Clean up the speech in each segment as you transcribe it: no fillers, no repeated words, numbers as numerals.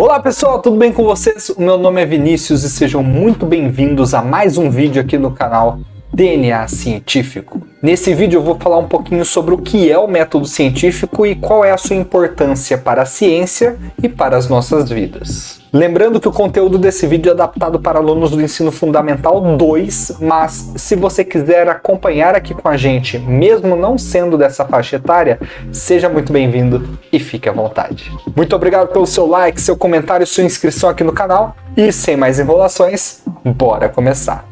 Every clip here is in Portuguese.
Olá pessoal, tudo bem com vocês? O meu nome é Vinícius e sejam muito bem-vindos a mais um vídeo aqui no canal DNA Científico. Nesse vídeo eu vou falar um pouquinho sobre o que é o método científico e qual é a sua importância para a ciência e para as nossas vidas. Lembrando que o conteúdo desse vídeo é adaptado para alunos do Ensino Fundamental 2, mas se você quiser acompanhar aqui com a gente, mesmo não sendo dessa faixa etária, seja muito bem-vindo e fique à vontade. Muito obrigado pelo seu like, seu comentário e sua inscrição aqui no canal. E sem mais enrolações, bora começar!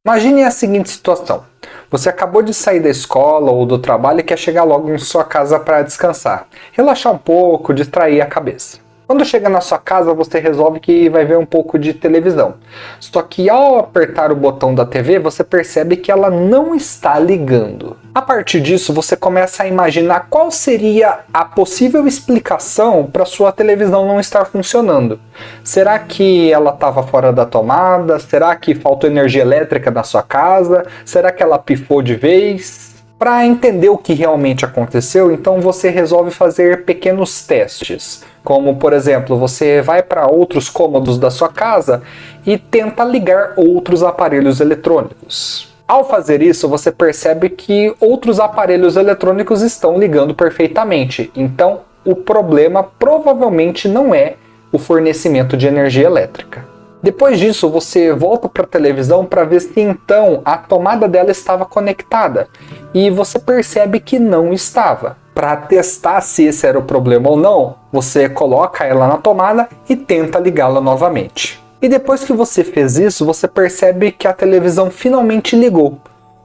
Imagine a seguinte situação. Você acabou de sair da escola ou do trabalho e quer chegar logo em sua casa para descansar, relaxar um pouco, distrair a cabeça. Quando chega na sua casa, você resolve que vai ver um pouco de televisão. Só que ao apertar o botão da TV, você percebe que ela não está ligando. A partir disso, você começa a imaginar qual seria a possível explicação para sua televisão não estar funcionando. Será que ela estava fora da tomada? Será que faltou energia elétrica na sua casa? Será que ela pifou de vez? Para entender o que realmente aconteceu, então você resolve fazer pequenos testes. Como, por exemplo, você vai para outros cômodos da sua casa e tenta ligar outros aparelhos eletrônicos. Ao fazer isso, você percebe que outros aparelhos eletrônicos estão ligando perfeitamente. Então, o problema provavelmente não é o fornecimento de energia elétrica. Depois disso, você volta para a televisão para ver se então a tomada dela estava conectada. E você percebe que não estava. Para testar se esse era o problema ou não, você coloca ela na tomada e tenta ligá-la novamente. E depois que você fez isso, você percebe que a televisão finalmente ligou,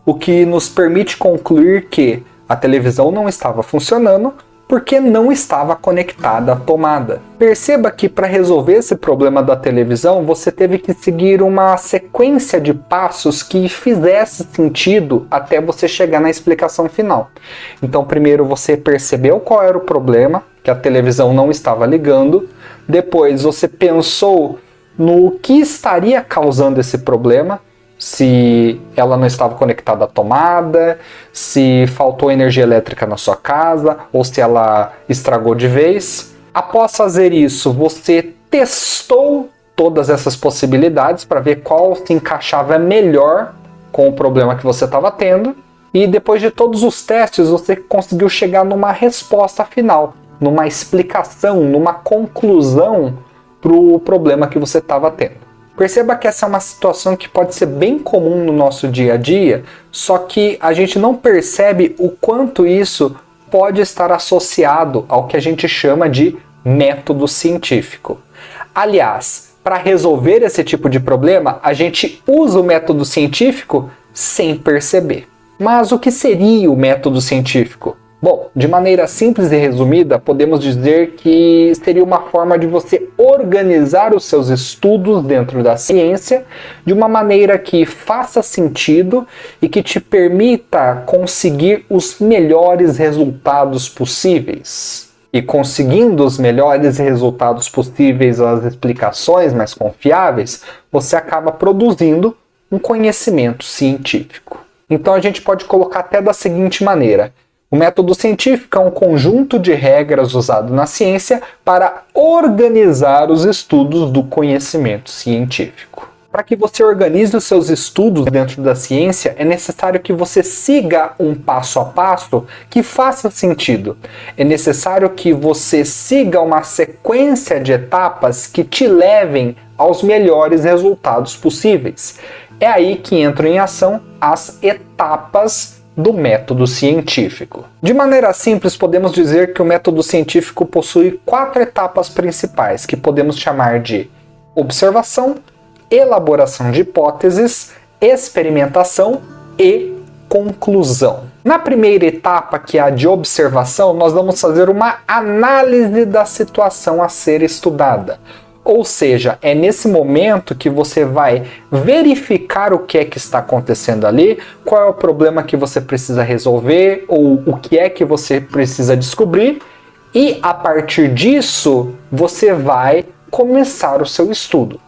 o que nos permite concluir que a televisão não estava funcionando porque não estava conectada à tomada. Perceba que para resolver esse problema da televisão, você teve que seguir uma sequência de passos que fizesse sentido até você chegar na explicação final. Então, primeiro você percebeu qual era o problema, que a televisão não estava ligando. Depois você pensou no que estaria causando esse problema, se ela não estava conectada à tomada, se faltou energia elétrica na sua casa ou se ela estragou de vez. Após fazer isso, você testou todas essas possibilidades para ver qual se encaixava melhor com o problema que você estava tendo. E depois de todos os testes, você conseguiu chegar numa resposta final, numa explicação, numa conclusão para o problema que você estava tendo. Perceba que essa é uma situação que pode ser bem comum no nosso dia a dia, só que a gente não percebe o quanto isso pode estar associado ao que a gente chama de método científico. Aliás, para resolver esse tipo de problema, a gente usa o método científico sem perceber. Mas o que seria o método científico? Bom, de maneira simples e resumida, podemos dizer que seria uma forma de você organizar os seus estudos dentro da ciência de uma maneira que faça sentido e que te permita conseguir os melhores resultados possíveis. E conseguindo os melhores resultados possíveis, as explicações mais confiáveis, você acaba produzindo um conhecimento científico. Então a gente pode colocar até da seguinte maneira: o método científico é um conjunto de regras usado na ciência para organizar os estudos do conhecimento científico. Para que você organize os seus estudos dentro da ciência, é necessário que você siga um passo a passo que faça sentido. É necessário que você siga uma sequência de etapas que te levem aos melhores resultados possíveis. É aí que entram em ação as etapas do método científico. De maneira simples, podemos dizer que o método científico possui 4 etapas principais, que podemos chamar de observação, elaboração de hipóteses, experimentação e conclusão. Na primeira etapa, que é a de observação, nós vamos fazer uma análise da situação a ser estudada. Ou seja, é nesse momento que você vai verificar o que é que está acontecendo ali, qual é o problema que você precisa resolver, ou o que é que você precisa descobrir, e a partir disso você vai começar o seu estudo.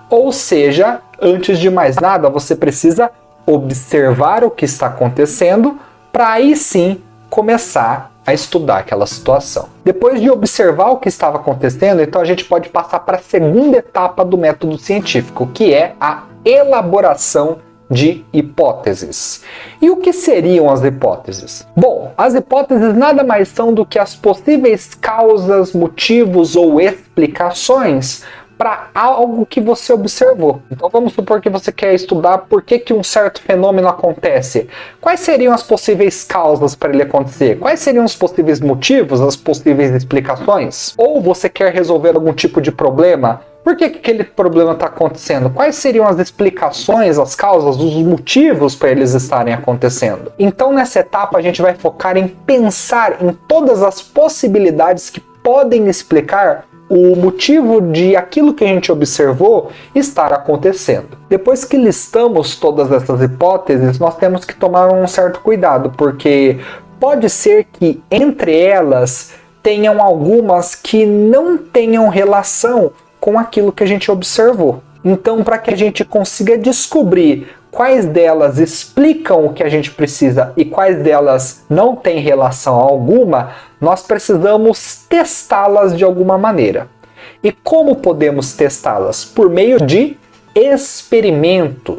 Ou seja, antes de mais nada, você precisa observar o que está acontecendo para aí sim começar a estudar aquela situação. Depois de observar o que estava acontecendo, então a gente pode passar para a segunda etapa do método científico, que é a elaboração de hipóteses. E o que seriam as hipóteses? Bom, as hipóteses nada mais são do que as possíveis causas, motivos ou explicações para algo que você observou. Então vamos supor que você quer estudar por que um certo fenômeno acontece. Quais seriam as possíveis causas para ele acontecer? Quais seriam os possíveis motivos, as possíveis explicações? Ou você quer resolver algum tipo de problema? Por que aquele problema está acontecendo? Quais seriam as explicações, as causas, os motivos para eles estarem acontecendo? Então nessa etapa a gente vai focar em pensar em todas as possibilidades que podem explicar o motivo de aquilo que a gente observou estar acontecendo. Depois que listamos todas essas hipóteses, nós temos que tomar um certo cuidado, porque pode ser que entre elas tenham algumas que não tenham relação com aquilo que a gente observou. Então, para que a gente consiga descobrir quais delas explicam o que a gente precisa e quais delas não têm relação alguma, nós precisamos testá-las de alguma maneira. E como podemos testá-las? Por meio de experimentos.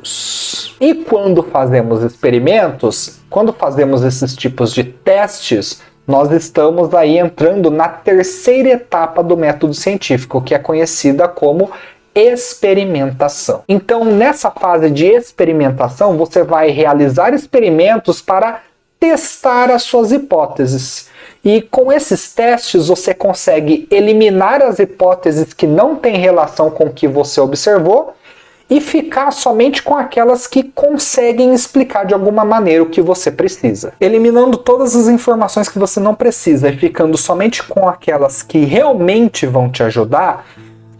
E quando fazemos experimentos, quando fazemos esses tipos de testes, nós estamos aí entrando na terceira etapa do método científico, que é conhecida como experimentação. Então, nessa fase de experimentação, você vai realizar experimentos para testar as suas hipóteses. E com esses testes, você consegue eliminar as hipóteses que não têm relação com o que você observou e ficar somente com aquelas que conseguem explicar de alguma maneira o que você precisa. Eliminando todas as informações que você não precisa e ficando somente com aquelas que realmente vão te ajudar,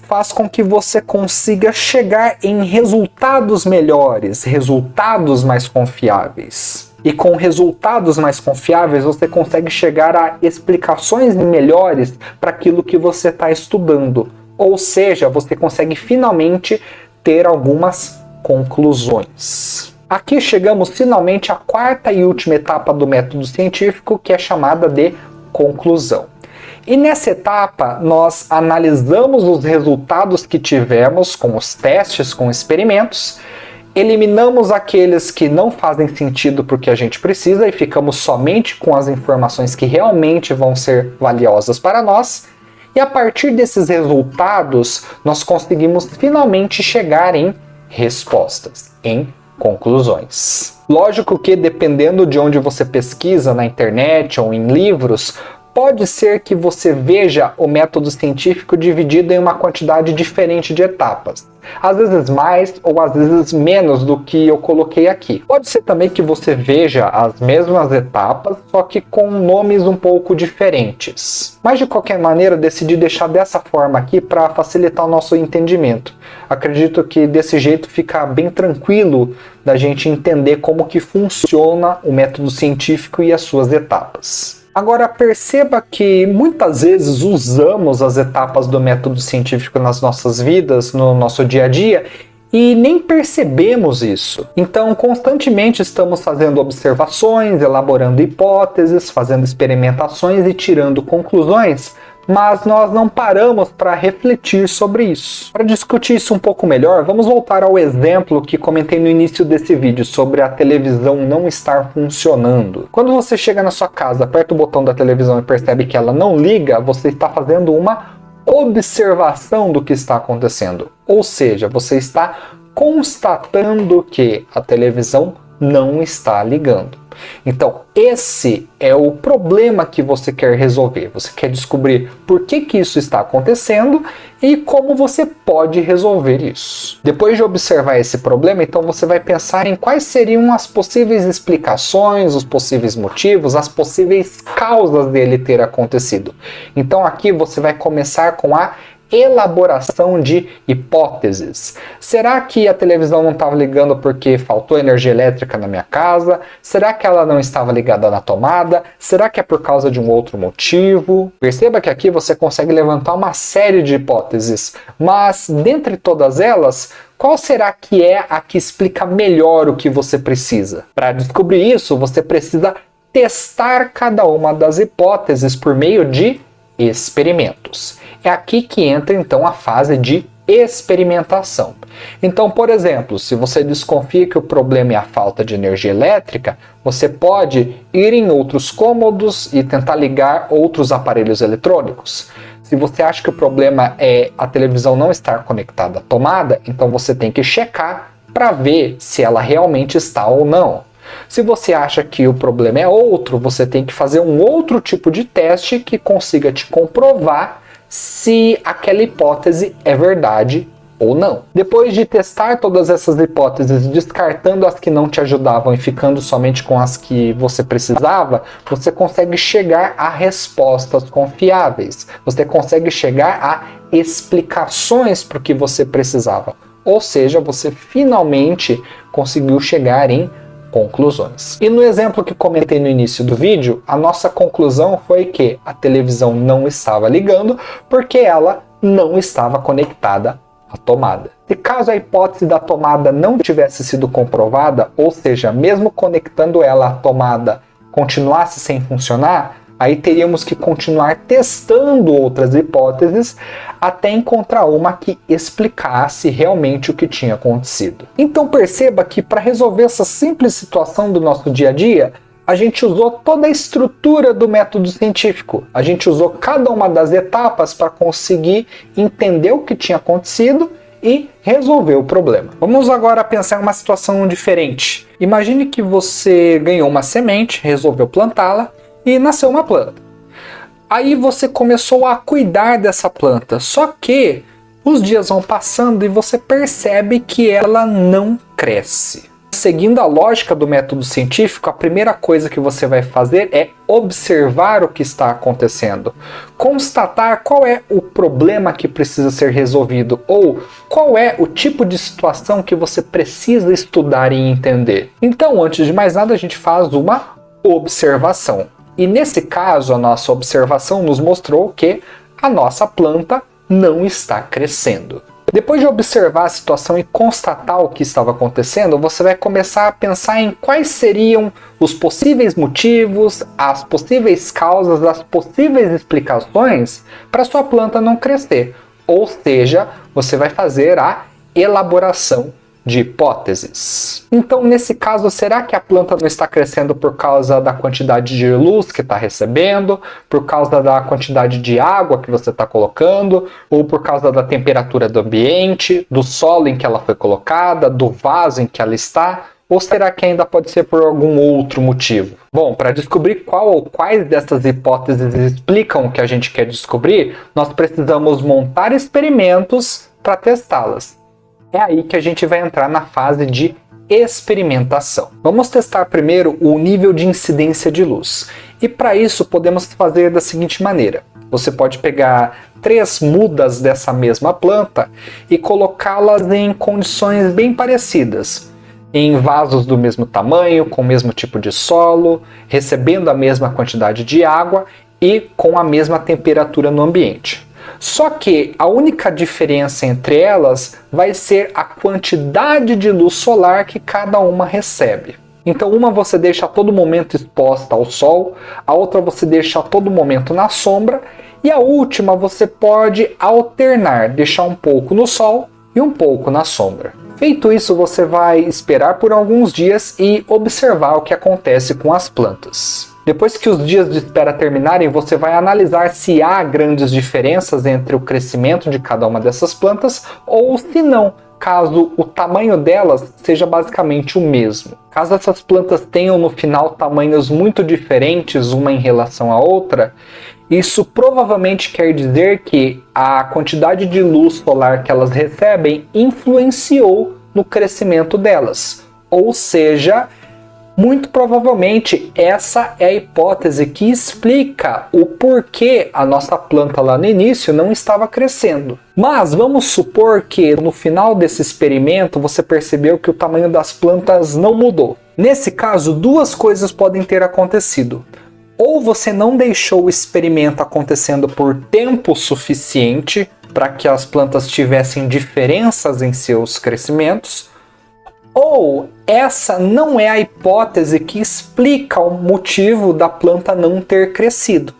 faz com que você consiga chegar em resultados melhores, resultados mais confiáveis. E com resultados mais confiáveis, você consegue chegar a explicações melhores para aquilo que você está estudando. Ou seja, você consegue finalmente ter algumas conclusões. Aqui chegamos finalmente à quarta e última etapa do método científico, que é chamada de conclusão. E nessa etapa, nós analisamos os resultados que tivemos com os testes, com experimentos, eliminamos aqueles que não fazem sentido porque a gente precisa e ficamos somente com as informações que realmente vão ser valiosas para nós. E a partir desses resultados, nós conseguimos finalmente chegar em respostas, em conclusões. Lógico que dependendo de onde você pesquisa, na internet ou em livros, pode ser que você veja o método científico dividido em uma quantidade diferente de etapas. Às vezes mais ou às vezes menos do que eu coloquei aqui. Pode ser também que você veja as mesmas etapas, só que com nomes um pouco diferentes. Mas de qualquer maneira, eu decidi deixar dessa forma aqui para facilitar o nosso entendimento. Acredito que desse jeito fica bem tranquilo da gente entender como que funciona o método científico e as suas etapas. Agora perceba que muitas vezes usamos as etapas do método científico nas nossas vidas, no nosso dia a dia, e nem percebemos isso. Então, constantemente estamos fazendo observações, elaborando hipóteses, fazendo experimentações e tirando conclusões, mas nós não paramos para refletir sobre isso. Para discutir isso um pouco melhor, vamos voltar ao exemplo que comentei no início desse vídeo sobre a televisão não estar funcionando. Quando você chega na sua casa, aperta o botão da televisão e percebe que ela não liga, você está fazendo uma observação do que está acontecendo. Ou seja, você está constatando que a televisão não está ligando. Então, esse é o problema que você quer resolver. Você quer descobrir por que isso está acontecendo e como você pode resolver isso. Depois de observar esse problema, então você vai pensar em quais seriam as possíveis explicações, os possíveis motivos, as possíveis causas dele ter acontecido. Então aqui você vai começar com a elaboração de hipóteses. Será que a televisão não estava ligando porque faltou energia elétrica na minha casa? Será que ela não estava ligada na tomada? Será que é por causa de um outro motivo? Perceba que aqui você consegue levantar uma série de hipóteses, mas dentre todas elas, qual será que é a que explica melhor o que você precisa? Para descobrir isso, você precisa testar cada uma das hipóteses por meio de experimentos. É aqui que entra então a fase de experimentação. Então, por exemplo, se você desconfia que o problema é a falta de energia elétrica, você pode ir em outros cômodos e tentar ligar outros aparelhos eletrônicos. Se você acha que o problema é a televisão não estar conectada à tomada, então você tem que checar para ver se ela realmente está ou não. Se você acha que o problema é outro, você tem que fazer um outro tipo de teste que consiga te comprovar se aquela hipótese é verdade ou não. Depois de testar todas essas hipóteses, descartando as que não te ajudavam e ficando somente com as que você precisava, você consegue chegar a respostas confiáveis. Você consegue chegar a explicações para o que você precisava. Ou seja, você finalmente conseguiu chegar em conclusões. E no exemplo que comentei no início do vídeo, a nossa conclusão foi que a televisão não estava ligando porque ela não estava conectada à tomada. E caso a hipótese da tomada não tivesse sido comprovada, ou seja, mesmo conectando ela à tomada continuasse sem funcionar, aí teríamos que continuar testando outras hipóteses até encontrar uma que explicasse realmente o que tinha acontecido. Então perceba que para resolver essa simples situação do nosso dia a dia, a gente usou toda a estrutura do método científico. A gente usou cada uma das etapas para conseguir entender o que tinha acontecido e resolver o problema. Vamos agora pensar em uma situação diferente. Imagine que você ganhou uma semente, resolveu plantá-la, e nasceu uma planta. Aí você começou a cuidar dessa planta, só que os dias vão passando e você percebe que ela não cresce. Seguindo a lógica do método científico, a primeira coisa que você vai fazer é observar o que está acontecendo, constatar qual é o problema que precisa ser resolvido ou qual é o tipo de situação que você precisa estudar e entender. Então, antes de mais nada, a gente faz uma observação. E nesse caso, a nossa observação nos mostrou que a nossa planta não está crescendo. Depois de observar a situação e constatar o que estava acontecendo, você vai começar a pensar em quais seriam os possíveis motivos, as possíveis causas, as possíveis explicações para sua planta não crescer. Ou seja, você vai fazer a elaboração de hipóteses. Então, nesse caso, será que a planta não está crescendo por causa da quantidade de luz que está recebendo, por causa da quantidade de água que você está colocando, ou por causa da temperatura do ambiente, do solo em que ela foi colocada, do vaso em que ela está? Ou será que ainda pode ser por algum outro motivo? Bom, para descobrir qual ou quais dessas hipóteses explicam o que a gente quer descobrir, nós precisamos montar experimentos para testá-las. É aí que a gente vai entrar na fase de experimentação. Vamos testar primeiro o nível de incidência de luz. E para isso podemos fazer da seguinte maneira. Você pode pegar 3 mudas dessa mesma planta e colocá-las em condições bem parecidas. Em vasos do mesmo tamanho, com o mesmo tipo de solo, recebendo a mesma quantidade de água e com a mesma temperatura no ambiente. Só que a única diferença entre elas vai ser a quantidade de luz solar que cada uma recebe. Então uma você deixa a todo momento exposta ao sol, a outra você deixa a todo momento na sombra e a última você pode alternar, deixar um pouco no sol e um pouco na sombra. Feito isso, você vai esperar por alguns dias e observar o que acontece com as plantas. Depois que os dias de espera terminarem, você vai analisar se há grandes diferenças entre o crescimento de cada uma dessas plantas ou se não, caso o tamanho delas seja basicamente o mesmo. Caso essas plantas tenham no final tamanhos muito diferentes uma em relação à outra, isso provavelmente quer dizer que a quantidade de luz solar que elas recebem influenciou no crescimento delas. Ou seja, Muito provavelmente essa é a hipótese que explica o porquê a nossa planta lá no início não estava crescendo. Mas vamos supor que no final desse experimento você percebeu que o tamanho das plantas não mudou. Nesse caso, duas coisas podem ter acontecido. Ou você não deixou o experimento acontecendo por tempo suficiente para que as plantas tivessem diferenças em seus crescimentos, ou essa não é a hipótese que explica o motivo da planta não ter crescido.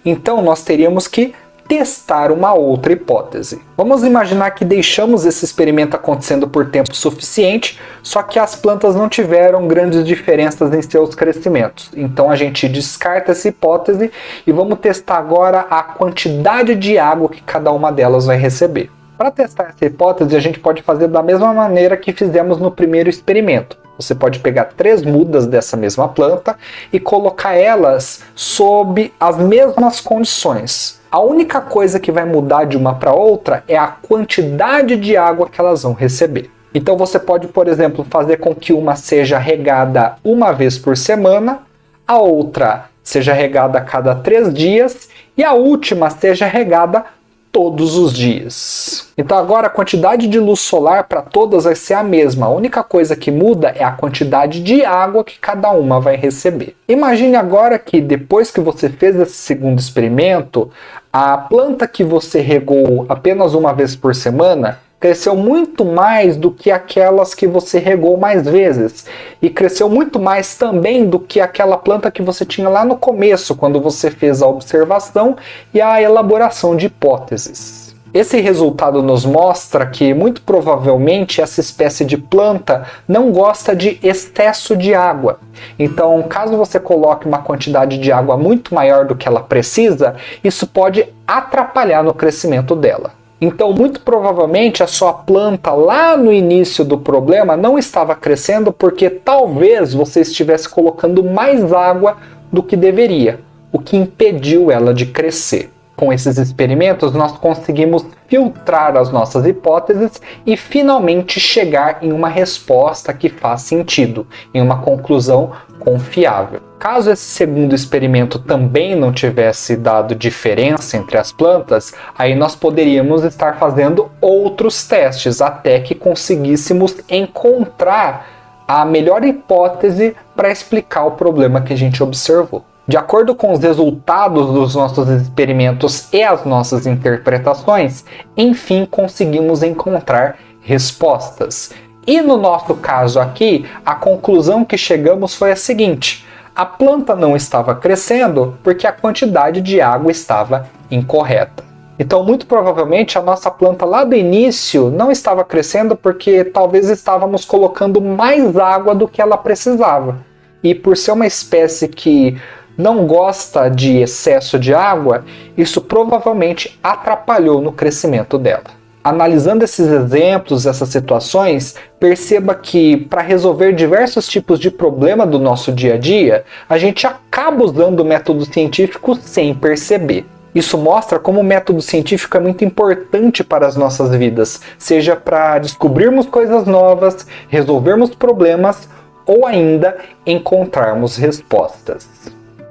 Então nós teríamos que testar uma outra hipótese. Vamos imaginar que deixamos esse experimento acontecendo por tempo suficiente, só que as plantas não tiveram grandes diferenças em seus crescimentos. Então a gente descarta essa hipótese e vamos testar agora a quantidade de água que cada uma delas vai receber. Para testar essa hipótese, a gente pode fazer da mesma maneira que fizemos no primeiro experimento. Você pode pegar 3 mudas dessa mesma planta e colocar elas sob as mesmas condições. A única coisa que vai mudar de uma para outra é a quantidade de água que elas vão receber. Então você pode, por exemplo, fazer com que uma seja regada uma vez por semana, a outra seja regada a cada 3 dias e a última seja regada todos os dias. Então agora a quantidade de luz solar para todas vai ser a mesma. A única coisa que muda é a quantidade de água que cada uma vai receber. Imagine agora que depois que você fez esse segundo experimento, a planta que você regou apenas uma vez por semana cresceu muito mais do que aquelas que você regou mais vezes. E cresceu muito mais também do que aquela planta que você tinha lá no começo, quando você fez a observação e a elaboração de hipóteses. Esse resultado nos mostra que, muito provavelmente, essa espécie de planta não gosta de excesso de água. Então, caso você coloque uma quantidade de água muito maior do que ela precisa, isso pode atrapalhar no crescimento dela. Então, muito provavelmente, a sua planta lá no início do problema não estava crescendo porque talvez você estivesse colocando mais água do que deveria, o que impediu ela de crescer. Com esses experimentos, nós conseguimos filtrar as nossas hipóteses e finalmente chegar em uma resposta que faz sentido, em uma conclusão confiável. Caso esse segundo experimento também não tivesse dado diferença entre as plantas, aí nós poderíamos estar fazendo outros testes até que conseguíssemos encontrar a melhor hipótese para explicar o problema que a gente observou. De acordo com os resultados dos nossos experimentos e as nossas interpretações, enfim conseguimos encontrar respostas. E no nosso caso aqui, a conclusão que chegamos foi a seguinte: a planta não estava crescendo porque a quantidade de água estava incorreta. Então, muito provavelmente, a nossa planta lá do início não estava crescendo porque talvez estávamos colocando mais água do que ela precisava. E por ser uma espécie que não gosta de excesso de água, isso provavelmente atrapalhou no crescimento dela. Analisando esses exemplos, essas situações, perceba que para resolver diversos tipos de problema do nosso dia a dia, a gente acaba usando o método científico sem perceber. Isso mostra como o método científico é muito importante para as nossas vidas, seja para descobrirmos coisas novas, resolvermos problemas ou ainda encontrarmos respostas.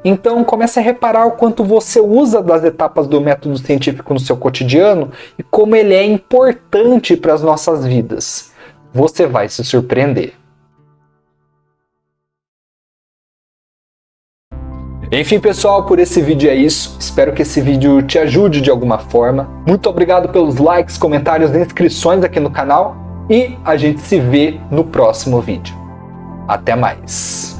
Então comece a reparar o quanto você usa das etapas do método científico no seu cotidiano e como ele é importante para as nossas vidas. Você vai se surpreender. Enfim, pessoal, por esse vídeo é isso. Espero que esse vídeo te ajude de alguma forma. Muito obrigado pelos likes, comentários e inscrições aqui no canal. E a gente se vê no próximo vídeo. Até mais!